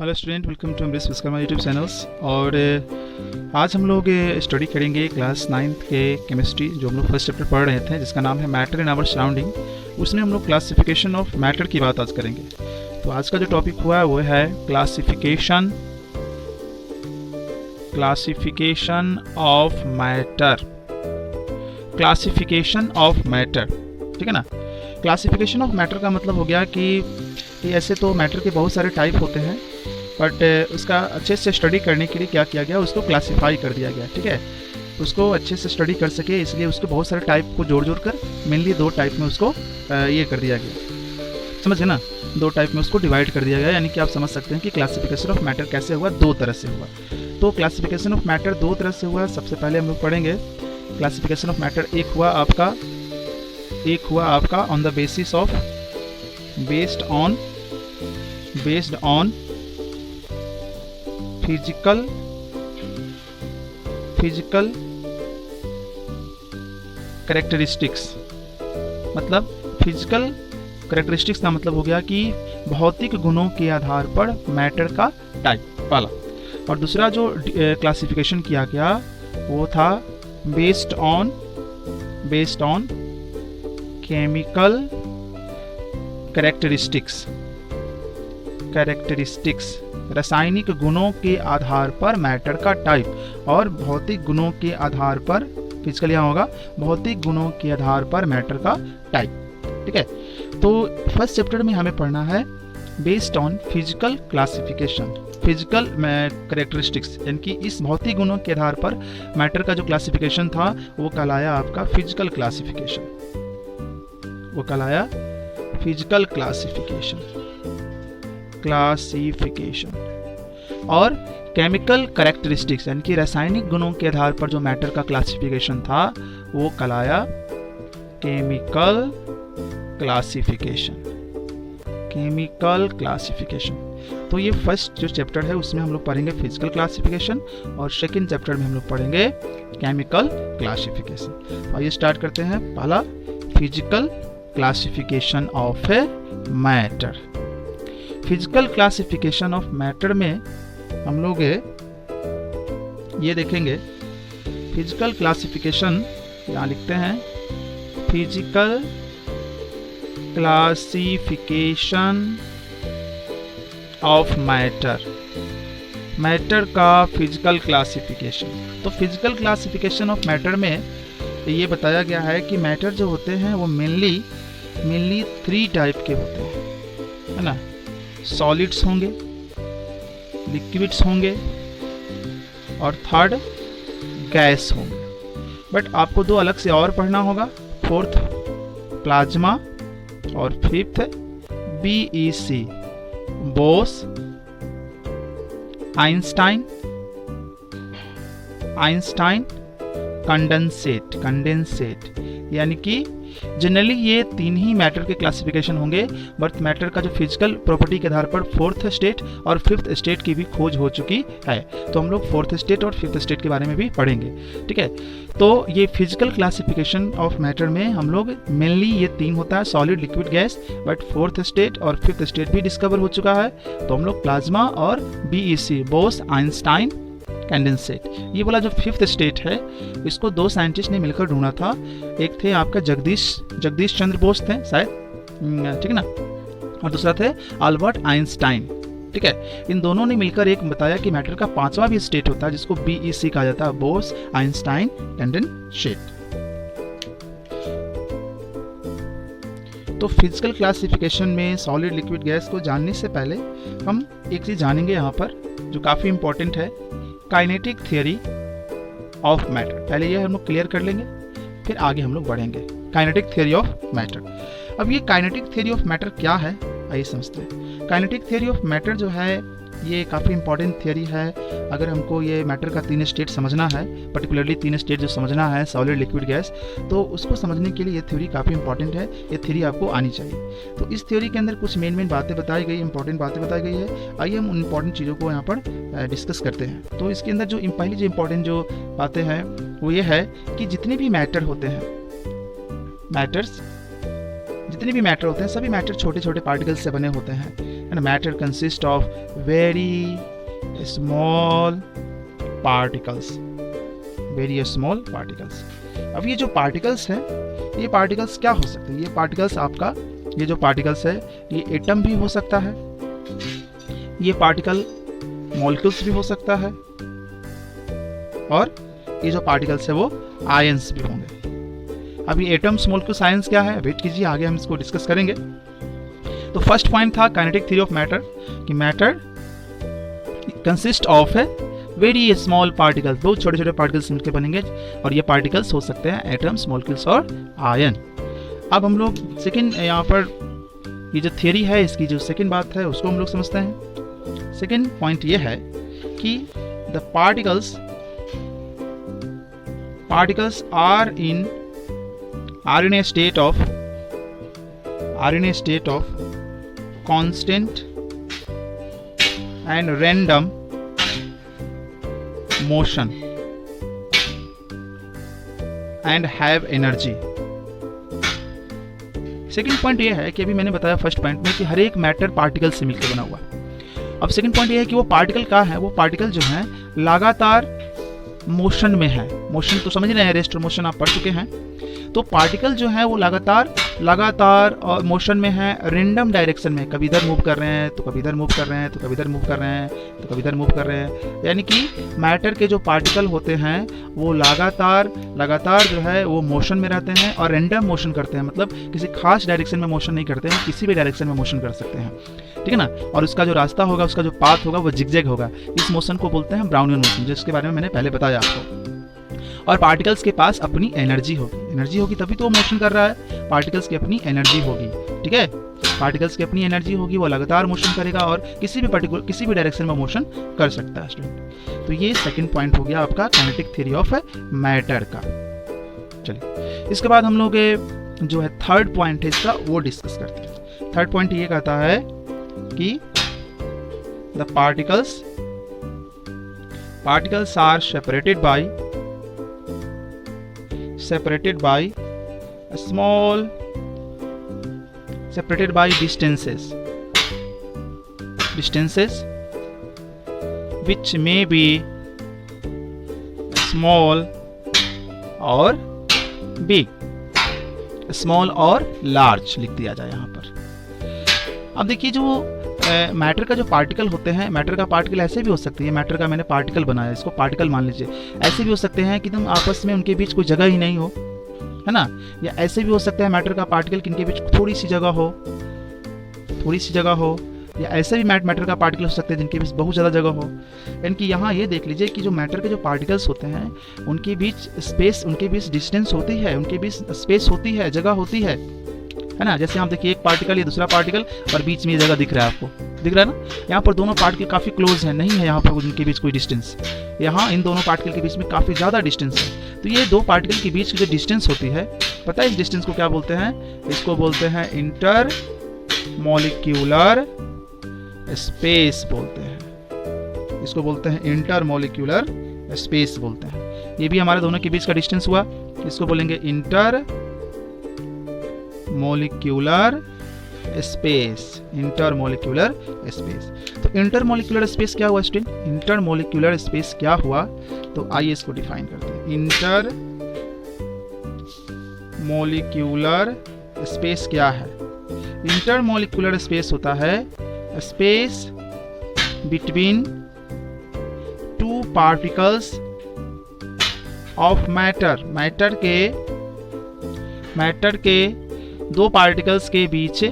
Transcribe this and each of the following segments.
Hello student, welcome to Amrish Vishwakarma YouTube channels. और आज हम लोग स्टडी करेंगे क्लास 9th के केमिस्ट्री, जो हम लोग फर्स्ट चैप्टर पढ़ रहे थे, जिसका नाम है मैटर इन आवर सराउंडिंग। उसमें हम लोग क्लासिफिकेशन ऑफ मैटर की बात आज करेंगे। तो आज का जो टॉपिक हुआ है वो है classification of matter. Classification of matter, ठीक है ना। क्लासिफिकेशन ऑफ मैटर का मतलब हो गया कि ऐसे तो मैटर के बहुत सारे टाइप होते हैं, बट उसका अच्छे से स्टडी करने के लिए क्या किया गया, उसको क्लासिफाई कर दिया गया, ठीक है। उसको अच्छे से स्टडी कर सके इसलिए उसके बहुत सारे टाइप को जोड़ कर मेनली 2 टाइप में उसको ये कर दिया गया, समझे ना। 2 टाइप में उसको डिवाइड कर दिया गया, यानी कि आप समझ सकते हैं कि क्लासिफिकेशन ऑफ मैटर कैसे हुआ, 2 तरह से हुआ। तो क्लासिफिकेशन ऑफ मैटर 2 तरह से हुआ। सबसे पहले हम लोग पढ़ेंगे क्लासिफिकेशन ऑफ मैटर। एक हुआ आपका on the basis of based on physical characteristics. मतलब फिजिकल कैरेक्टरिस्टिक्स का मतलब हो गया कि भौतिक गुणों के आधार पर मैटर का टाइप वाला। और दूसरा जो क्लासिफिकेशन किया गया वो था बेस्ड ऑन केमिकल कैरेक्टरिस्टिक्स, रासायनिक गुणों के आधार पर मैटर का टाइप, और भौतिक गुणों के आधार पर, फिजिकल यहाँ होगा, भौतिक गुणों के आधार पर मैटर का टाइप, ठीक है। तो फर्स्ट चैप्टर में हमें पढ़ना है based on physical classification, physical characteristics, यानी कि इस भौतिक गुणों के आधार पर मैटर का जो क्लासिफिकेशन था वो कहलाया आपका फिजिकल क्लासिफिकेशन, और केमिकल कैरेक्टरिस्टिक्स, यानी कि रासायनिक गुणों के आधार पर जो मैटर का क्लासिफिकेशन था वो कहलाया केमिकल क्लासिफिकेशन। तो ये फर्स्ट जो चैप्टर है उसमें हम लोग पढ़ेंगे फिजिकल क्लासिफिकेशन, और सेकंड चैप्टर में हम लोग पढ़ेंगे केमिकल क्लासिफिकेशन। आइए स्टार्ट करते हैं। पहला, physical classification of matter. Physical classification of matter में हम लोग ये देखेंगे, फिजिकल क्लासिफिकेशन यहाँ लिखते हैं, फिजिकल क्लासिफिकेशन ऑफ मैटर का फिजिकल क्लासिफिकेशन। तो फिजिकल क्लासिफिकेशन ऑफ मैटर में ये बताया गया है कि मैटर जो होते हैं वो मेनली 3 टाइप के होते हैं, है ना। सॉलिड्स होंगे, लिक्विड्स होंगे, और थर्ड गैस होंगे। बट आपको 2 अलग से और पढ़ना होगा, 4th प्लाज्मा और 5th BEC, Bose Einstein condensate. यानी कि जनरली ये 3 ही मैटर के क्लासिफिकेशन होंगे, बट मैटर का जो फिजिकल प्रॉपर्टी के आधार पर 4th स्टेट और 5th स्टेट की भी खोज हो चुकी है। तो हम लोग 4th स्टेट और 5th स्टेट के बारे में भी पढ़ेंगे, ठीक है। तो ये फिजिकल क्लासिफिकेशन ऑफ मैटर में हम लोग मेनली ये 3 होता है, solid, liquid, gas, but 4th state और 5th स्टेट भी डिस्कवर हो चुका है। तो हम लोग प्लाज्मा और BEC, बोस आइंस्टाइन कंडेंसेट, ये वाला जो 5th स्टेट है इसको 2 साइंटिस्ट ने मिलकर ढूंढा था। एक थे आपका जगदीश चंद्र बोस थे शायद, ठीक है ना, और दूसरा थे अल्बर्ट आइंस्टाइन, ठीक है। इन दोनों ने मिलकर एक बताया कि मैटर का 5वां भी स्टेट होता है जिसको BEC कहा जाता है, बोस आइंस्टाइन कंडेंसेट। तो फिजिकल क्लासिफिकेशन में सॉलिड, लिक्विड, गैस को जानने से पहले हम एक चीज जानेंगे यहाँ पर जो काफी इंपॉर्टेंट है, काइनेटिक थियरी ऑफ मैटर। पहले ये हम लोग क्लियर कर लेंगे, फिर आगे हम लोग बढ़ेंगे। Kinetic theory of matter. अब ये काइनेटिक थियरी ऑफ मैटर क्या है, आइए समझते हैं। काइनेटिक थियरी ऑफ मैटर जो है ये काफ़ी इंपॉर्टेंट थियरी है। अगर हमको ये मैटर का 3 स्टेट समझना है, पर्टिकुलरली 3 स्टेट जो समझना है, सॉलिड, लिक्विड, गैस, तो उसको समझने के लिए ये थ्योरी काफ़ी इंपॉर्टेंट है। ये थ्योरी आपको आनी चाहिए। तो इस थ्योरी के अंदर कुछ मेन बातें बताई गई, इंपॉर्टेंट बातें बताई गई है। आइए हम उन इंपॉर्टेंट चीज़ों को यहाँ पर डिस्कस करते हैं। तो इसके अंदर जो पहली जो इंपॉर्टेंट जो बातें हैं वो ये है कि जितने भी मैटर होते हैं, जितने भी मैटर होते हैं, सभी मैटर छोटे छोटे पार्टिकल्स से बने होते हैं। And matter consist of very small particles, very small particles. अब ये जो पार्टिकल्स हैं, ये पार्टिकल्स क्या हो सकते हैं? ये पार्टिकल्स आपका, ये जो पार्टिकल्स है ये एटम भी हो सकता है, ये पार्टिकल मॉलिक्यूल्स भी हो सकता है, और ये जो पार्टिकल्स है वो आयंस भी होंगे। अब ये एटम्स, मॉलिक्यूल्स, आयंस क्या है, वेट कीजिए, आगे हम इसको डिस्कस करेंगे। तो फर्स्ट पॉइंट था काइनेटिक थ्योरी ऑफ मैटर, कि मैटर कंसिस्ट ऑफ है वेरी स्मॉल पार्टिकल्स, बहुत छोटे छोटे पार्टिकल्स मिलकर बनेंगे, और ये पार्टिकल्स हो सकते हैं एटम्स, मॉलिक्यूल्स और आयन। अब हम लोग सेकंड यहाँ पर ये जो थियरी है इसकी जो सेकंड बात है उसको हम लोग समझते हैं। सेकंड पॉइंट ये है कि the particles are in a state of constant and random motion and have energy। Second point ये है कि अभी मैंने बताया फर्स्ट पॉइंट में कि हर एक मैटर पार्टिकल से मिलकर बना हुआ है। अब सेकेंड पॉइंट ये है कि वो पार्टिकल क्या है, वो पार्टिकल जो है लगातार मोशन में है। मोशन तो समझ रहे हैं, रेस्ट मोशन आप पढ़ चुके हैं। तो पार्टिकल जो है वो लगातार और मोशन में है, रेंडम डायरेक्शन में, कभी इधर मूव कर रहे हैं तो कभी इधर मूव कर रहे हैं, तो कभी इधर मूव कर रहे हैं, तो कभी इधर मूव कर रहे हैं। यानी कि मैटर के जो पार्टिकल होते हैं वो लगातार जो है वो मोशन में रहते हैं और रेंडम मोशन करते हैं, मतलब किसी खास डायरेक्शन में मोशन नहीं करते हैं, किसी भी डायरेक्शन में मोशन कर सकते हैं, ठीक है ना। और उसका जो रास्ता होगा, उसका जो पाथ होगा वो जिगजैग होगा। इस मोशन को बोलते हैं ब्राउनियन मोशन, जिसके बारे में मैंने पहले बताया आपको। और पार्टिकल्स के पास अपनी एनर्जी होगी तभी तो वो मोशन कर रहा है। पार्टिकल्स की अपनी एनर्जी होगी, ठीक है, पार्टिकल्स की अपनी एनर्जी होगी, वो लगातार मोशन करेगा और किसी भी डायरेक्शन में मोशन कर सकता है स्टूडेंट। तो ये सेकंड पॉइंट हो गया आपका काइनेटिक थ्योरी ऑफ मैटर का। चलिए इसके बाद हम लोग जो है थर्ड पॉइंट है इसका वो डिस्कस करते हैं। थर्ड पॉइंट ये कहता है कि the particles are separated by distances which may be small or big, small और large लिख दिया जाए यहाँ पर। अब देखिए जो मैटर का जो पार्टिकल होते हैं, मैटर का पार्टिकल ऐसे भी हो सकती है, मैटर का मैंने पार्टिकल बनाया, इसको पार्टिकल मान लीजिए। ऐसे भी हो सकते हैं कि तुम आपस में उनके बीच कोई जगह ही नहीं हो, है ना। या ऐसे भी हो सकता है मैटर का पार्टिकल कि इनके बीच थोड़ी सी जगह हो, या ऐसे भी मैटर का पार्टिकल हो सकते हैं जिनके बीच बहुत ज़्यादा जगह हो। यानी कि यहाँ ये देख लीजिए कि जो मैटर के जो पार्टिकल्स होते हैं उनके बीच स्पेस, उनके बीच डिस्टेंस होती है, उनके बीच स्पेस होती है, जगह होती है ना। जैसे हम देखिए एक पार्टिकल, ये दूसरा पार्टिकल, और बीच में ये जगह दिख रहा है, आपको दिख रहा है ना। यहाँ पर दोनों पार्टिकल काफ़ी क्लोज है, नहीं है यहाँ पर उनके बीच कोई डिस्टेंस। यहाँ इन दोनों पार्टिकल के बीच में काफ़ी ज़्यादा डिस्टेंस है। तो ये दो पार्टिकल के बीच की जो डिस्टेंस होती है, पता है इस डिस्टेंस को क्या बोलते हैं? इसको बोलते हैं इंटर मॉलिक्यूलर स्पेस बोलते हैं। इसको बोलते हैं इंटर मॉलिक्यूलर स्पेस बोलते हैं। ये भी हमारे दोनों के बीच का डिस्टेंस हुआ, इसको बोलेंगे inter molecular space, intermolecular space. तो इंटरमॉलिक्यूलर स्पेस क्या हुआ स्टूडेंट? इंटरमॉलिक्यूलर स्पेस क्या हुआ? तो आइए इसको डिफाइन करते हैं। इंटरमॉलिक्यूलर स्पेस क्या है? इंटरमॉलिक्यूलर स्पेस होता है space between two particles of matter. Matter के दो पार्टिकल्स के बीच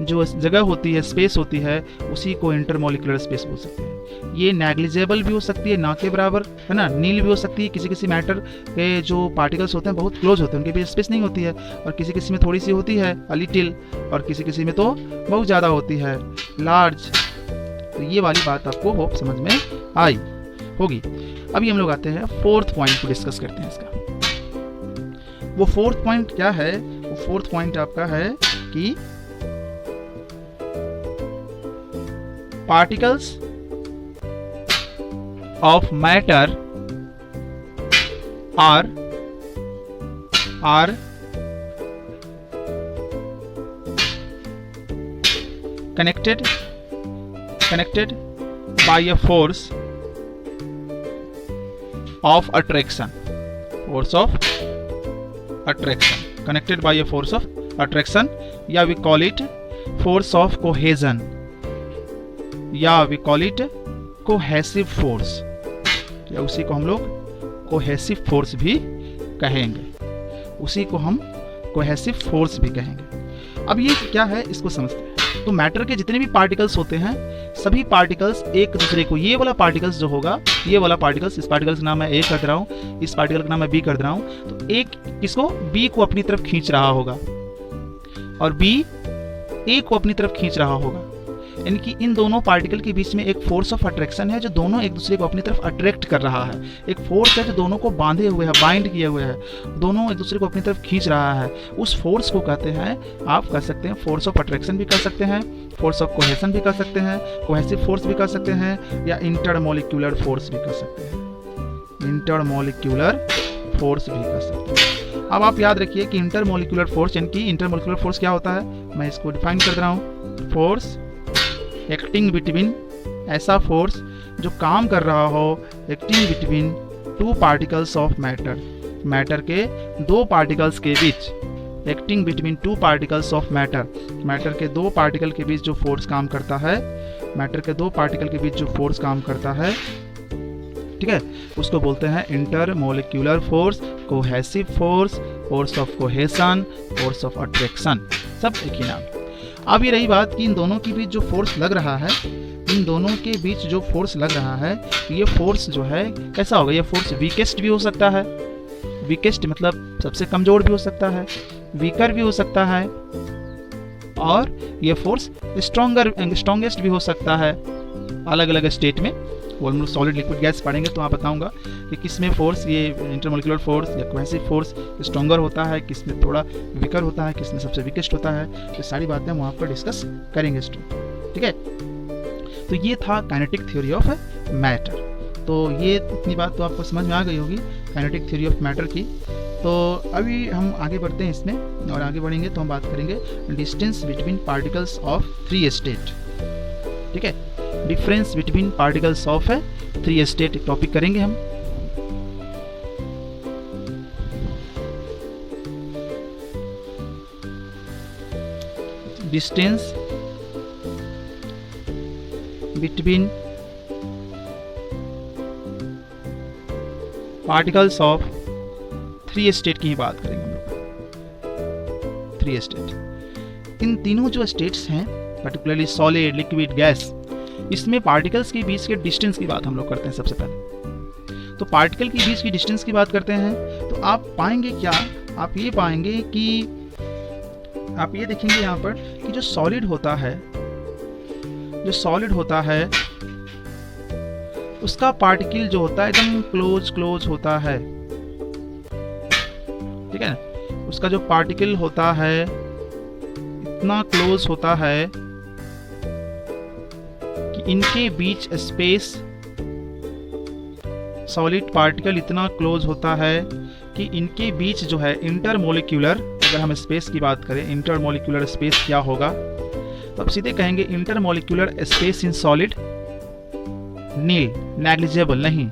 जो जगह होती है, स्पेस होती है, उसी को इंटरमॉलिक्यूलर स्पेस बोल सकते हैं। ये नेग्लिजेबल भी हो सकती है, ना के बराबर, है ना, नील भी हो सकती है। किसी मैटर के जो पार्टिकल्स होते हैं बहुत क्लोज होते हैं, उनके बीच स्पेस नहीं होती है, और किसी में थोड़ी सी होती है, अ लिटिल, और किसी में तो बहुत ज़्यादा होती है, लार्ज। तो ये वाली बात आपको होप समझ में आई होगी। अभी हम लोग आते हैं फोर्थ पॉइंट को डिस्कस करते हैं इसका। वो फोर्थ पॉइंट क्या है? वो फोर्थ पॉइंट आपका है कि particles of matter are connected connected by a force of attraction, force of attraction, connected by a force of attraction, या we call it force of cohesion, या we call it cohesive force, या उसी को हम लोग cohesive force भी कहेंगे, उसी को हम कोहेसिव फोर्स भी कहेंगे। अब ये क्या है इसको समझते हैं। तो मैटर के जितने भी पार्टिकल्स होते हैं, सभी पार्टिकल्स एक दूसरे को, ये वाला पार्टिकल्स जो होगा, ये वाला पार्टिकल्स, इस पार्टिकल्स का नाम मैं ए कर दे रहा हूँ, इस पार्टिकल का नाम मैं बी कर दे रहा हूँ, तो एक किसको, बी को अपनी तरफ खींच रहा होगा और बी ए को अपनी तरफ खींच रहा होगा। यानी कि इन दोनों पार्टिकल के बीच में एक फोर्स ऑफ अट्रैक्शन है जो दोनों एक दूसरे को अपनी तरफ अट्रैक्ट कर रहा है। एक फोर्स है जो दोनों को बांधे हुए है, बाइंड किए हुए है, दोनों एक दूसरे को अपनी तरफ खींच रहा है। उस फोर्स को कहते हैं, आप कह सकते हैं फोर्स ऑफ अट्रैक्शन भी कर सकते हैं, फोर्स ऑफ कोहेसन भी कर सकते हैं, कोहेसिव फोर्स भी कर सकते हैं, या इंटरमोलिक्यूलर फोर्स भी कर सकते हैं, इंटरमोलिक्यूलर फोर्स भी कर सकते हैं। अब आप याद रखिए कि इंटरमोलिक्यूलर फोर्स, यानी कि इंटरमोलिक्यूलर फोर्स क्या होता है, मैं इसको डिफाइन कर रहा हूँ। फोर्स एक्टिंग बिटवीन, ऐसा फोर्स जो काम कर रहा हो acting between two particles of matter, matter के दो पार्टिकल्स के बीच, acting between two particles of matter, matter के दो पार्टिकल के बीच जो फोर्स काम करता है, मैटर के दो पार्टिकल के बीच जो फोर्स काम करता है, ठीक है, उसको बोलते हैं intermolecular force, cohesive force, force of cohesion, force of attraction, सब एक ही नाम। अब ये रही बात कि इन दोनों के बीच जो फोर्स लग रहा है, इन दोनों के बीच जो फोर्स लग रहा है, ये फोर्स जो है कैसा होगा, ये फोर्स वीकेस्ट भी हो सकता है, वीकेस्ट मतलब सबसे कमजोर भी हो सकता है, वीकर भी हो सकता है, और ये फोर्स स्ट्रॉन्गेस्ट भी हो सकता है। अलग अलग स्टेट में वो हम लोग सॉलिड लिक्विड गैस पढ़ेंगे तो आप बताऊंगा कि किस में फोर्स, ये इंटरमोलिकुलर फोर्स या कोहेसिव फोर्स स्ट्रॉन्गर होता है, किस में थोड़ा वीकर होता है, किस में सबसे वीकेस्ट होता है। तो सारी बातें हम वहाँ पर डिस्कस करेंगे स्टूडेंट, ठीक है। तो ये था काइनेटिक थ्योरी ऑफ मैटर। तो ये इतनी बात तो आपको समझ में आ गई होगी काइनेटिक थ्योरी ऑफ मैटर की। तो अभी हम आगे बढ़ते हैं इसमें, और आगे बढ़ेंगे तो हम बात करेंगे distance between particles of 3 state, ठीक है, difference between particles of 3 state topic करेंगे हम। Distance between particles of 3 state की ही बात करेंगे हम लोग। 3 स्टेट, इन तीनों जो स्टेट्स हैं, पर्टिकुलरली सॉलिड, लिक्विड, गैस, इसमें पार्टिकल्स के बीच के डिस्टेंस की बात हम लोग करते हैं सबसे पहले। तो पार्टिकल के बीच की डिस्टेंस की बात करते हैं तो आप पाएंगे क्या, आप ये पाएंगे कि आप ये देखेंगे यहाँ पर कि जो सॉलिड होता है, जो सॉलिड होता है उसका पार्टिकल जो होता है एकदम क्लोज होता है, ठीक है ना। उसका जो पार्टिकल होता है इतना क्लोज होता है कि इनके बीच स्पेस, सॉलिड पार्टिकल इतना क्लोज होता है कि इनके बीच जो है इंटरमोलिक्यूलर, अगर हम स्पेस की बात करें, इंटरमोलिक्यूलर स्पेस क्या होगा, तो आप सीधे कहेंगे intermolecular space in solid nil, negligible, नहीं।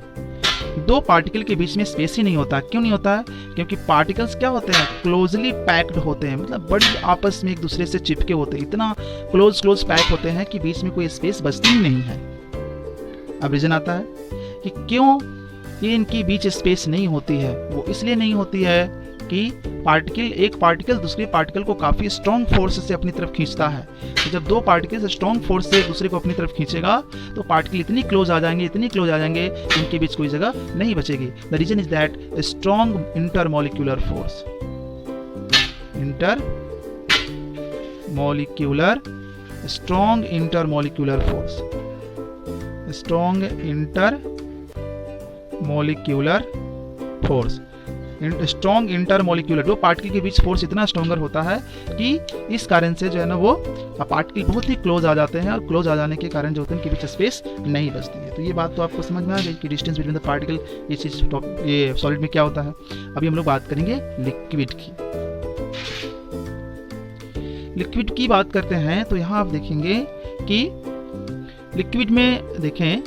दो पार्टिकल के बीच में स्पेस ही नहीं होता। क्यों नहीं होता है? क्योंकि पार्टिकल्स क्या होते हैं, क्लोजली पैक्ड होते हैं, मतलब बड़ी आपस में एक दूसरे से चिपके होते हैं, इतना क्लोज पैक होते हैं कि बीच में कोई स्पेस बचती ही नहीं है। अब रीजन आता है कि क्यों ये इनके बीच स्पेस नहीं होती है। वो इसलिए नहीं होती है कि एक पार्टिकल दूसरे पार्टिकल को काफ़ी स्ट्रॉन्ग फोर्स से अपनी तरफ खींचता है। तो जब दो पार्टिकल स्ट्रॉन्ग फोर्स से दूसरे को अपनी तरफ खींचेगा तो पार्टिकल इतनी क्लोज आ जाएंगे कि इनके बीच कोई जगह नहीं बचेगी। The reason is that strong intermolecular force, strong intermolecular force, strong intermolecular, दो पार्टिकल के बीच फोर्स इतना स्ट्रॉन्गर होता है कि इस कारण से जो है ना वो पार्टिकल बहुत ही क्लोज आ जाते हैं, और क्लोज आ जाने के कारण जो होते हैं उनके बीच स्पेस नहीं बचती है। तो ये बात तो आपको समझ में आ गई कि डिस्टेंस बिटवीन द पार्टिकल, ये चीज़ ये सॉलिड में क्या होता है। अभी हम लोग बात करेंगे लिक्विड की। लिक्विड की बात करते हैं तो यहाँ आप देखेंगे कि लिक्विड में देखें,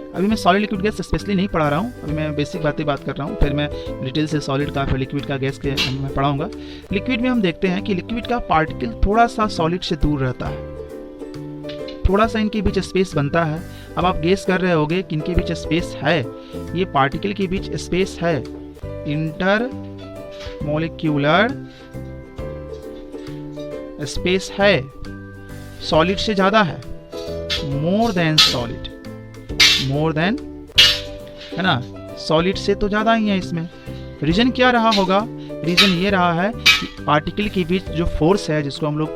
अभी मैं सॉलिड लिक्विड गैस स्पेशली नहीं पढ़ा रहा हूँ, अभी मैं बेसिक बातें बात कर रहा हूँ, फिर मैं डिटेल से सॉलिड का फिर लिक्विड का गैस के मैं पढ़ाऊँगा। लिक्विड में हम देखते हैं कि लिक्विड का पार्टिकल थोड़ा सा सॉलिड से दूर रहता है, थोड़ा सा इनके बीच स्पेस बनता है। अब आप गेस कर रहे होगे कि इनके बीच स्पेस है, ये पार्टिकल के बीच स्पेस है, इंटर मॉलिक्यूलर स्पेस है, सॉलिड से ज़्यादा है, more than solid, more than, है ना, सॉलिड से तो ज़्यादा ही है इसमें। रीजन क्या रहा होगा? रीजन ये रहा है कि पार्टिकल के बीच जो फोर्स है, जिसको हम लोग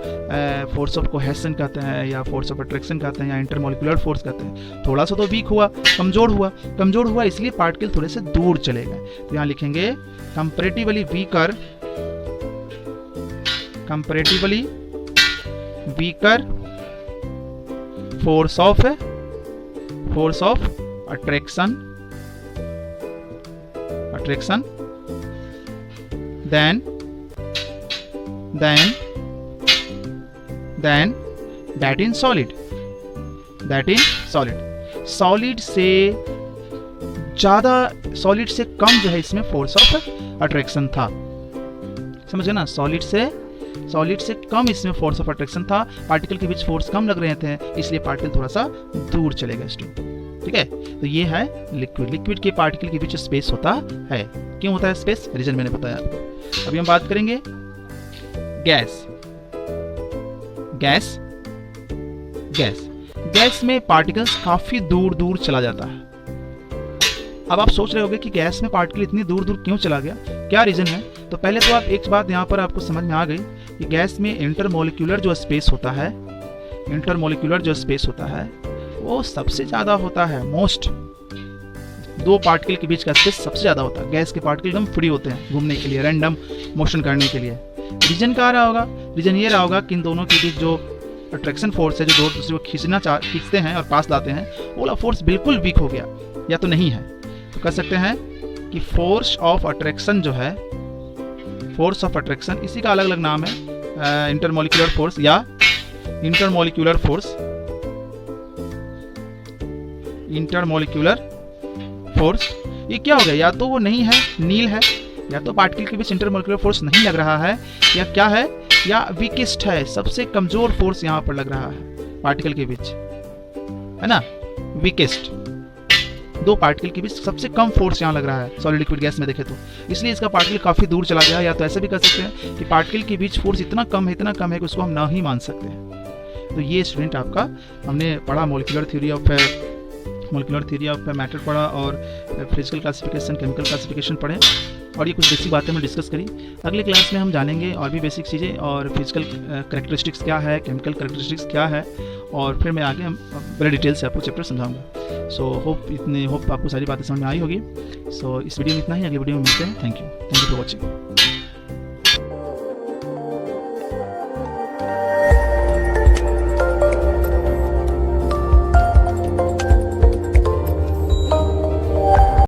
फोर्स ऑफ कोहेसन कहते हैं या फोर्स ऑफ अट्रैक्शन कहते हैं या इंटरमॉलिक्यूलर फोर्स कहते हैं, थोड़ा सा तो वीक हुआ, कमज़ोर हुआ, इसलिए पार्टिकल थोड़े से दूर चले गए। तो यहाँ लिखेंगे comparatively weaker force of attraction then that in solid solid से ज़्यादा, सॉलिड से कम जो है इसमें फोर्स ऑफ अट्रैक्शन था। समझे ना, सॉलिड से कम इसमें फोर्स ऑफ अट्रैक्शन था, पार्टिकल के बीच फोर्स कम लग रहे थे, इसलिए पार्टिकल थोड़ा सा दूर चले गए स्टूडेंट। ठीक है, तो ये है लिक्विड के पार्टिकल के बीच स्पेस होता है। क्यों होता है स्पेस? रीजन मैंने बताया आपको। अभी हम बात करेंगे गैस में पार्टिकल्स काफी दूर चला जाता है। अब आप सोच रहे होंगे कि गैस में पार्टिकल इतनी दूर क्यों चला गया, क्या रीजन है? तो पहले तो आप एक बात यहाँ पर आपको समझ में आ गई कि गैस में इंटरमॉलिक्यूलर जो स्पेस होता है वो सबसे ज्यादा होता है। मोस्ट दो पार्टिकल के बीच का स्पेस सबसे ज्यादा होता है। गैस के पार्टिकल एकदम फ्री होते हैं घूमने के लिए, रैंडम मोशन करने के लिए। रीजन क्या रहा होगा? रीजन ये रहा होगा कि इन दोनों के बीच जो अट्रैक्शन फोर्स है, जो दो दूसरे को खींचते हैं और पास लाते हैं, वो वाला फोर्स बिल्कुल वीक हो गया या तो नहीं है। तो कह सकते हैं कि फोर्स ऑफ अट्रैक्शन जो है, फोर्स ऑफ अट्रैक्शन, इसी का अलग अलग नाम है, इंटरमॉलिक्यूलर फोर्स या इंटरमॉलिक्यूलर फोर्स। ये क्या हो गया? या तो वो नहीं है, नील है, या तो पार्टिकल के बीच इंटरमॉलिक्यूलर फोर्स नहीं लग रहा है, या क्या है, या वीकेस्ट है, सबसे कमजोर फोर्स यहाँ पर लग रहा है पार्टिकल के बीच, है ना, वीकेस्ट। दो पार्टिकल के बीच सबसे कम फोर्स यहाँ लग रहा है सॉलिड लिक्विड गैस में देखे तो, इसलिए इसका पार्टिकल काफी दूर चला गया। या तो ऐसा भी कर सकते हैं कि पार्टिकल के बीच फोर्स इतना कम है कि उसको हम ना ही मान सकते हैं। तो ये स्टूडेंट आपका हमने पढ़ा मॉलिक्यूलर थ्योरी ऑफ मैटर पढ़ा और फिजिकल क्लासिफिकेशन, केमिकल क्लासिफिकेशन पढ़े, और ये कुछ बेसिक बातें हमने डिस्कस करी। अगले क्लास में हम जानेंगे और भी बेसिक चीज़ें, और फिजिकल कैरेक्टरिस्टिक्स क्या है, केमिकल कैरेक्टरिस्टिक्स क्या है, और फिर मैं आगे हम बड़े डिटेल से आपको चैप्टर समझाऊंगा। सो होप आपको सारी बातें समझ में आई होगी। सो इस वीडियो में इतना ही, अगले वीडियो में मिलते हैं। Thank you for watching.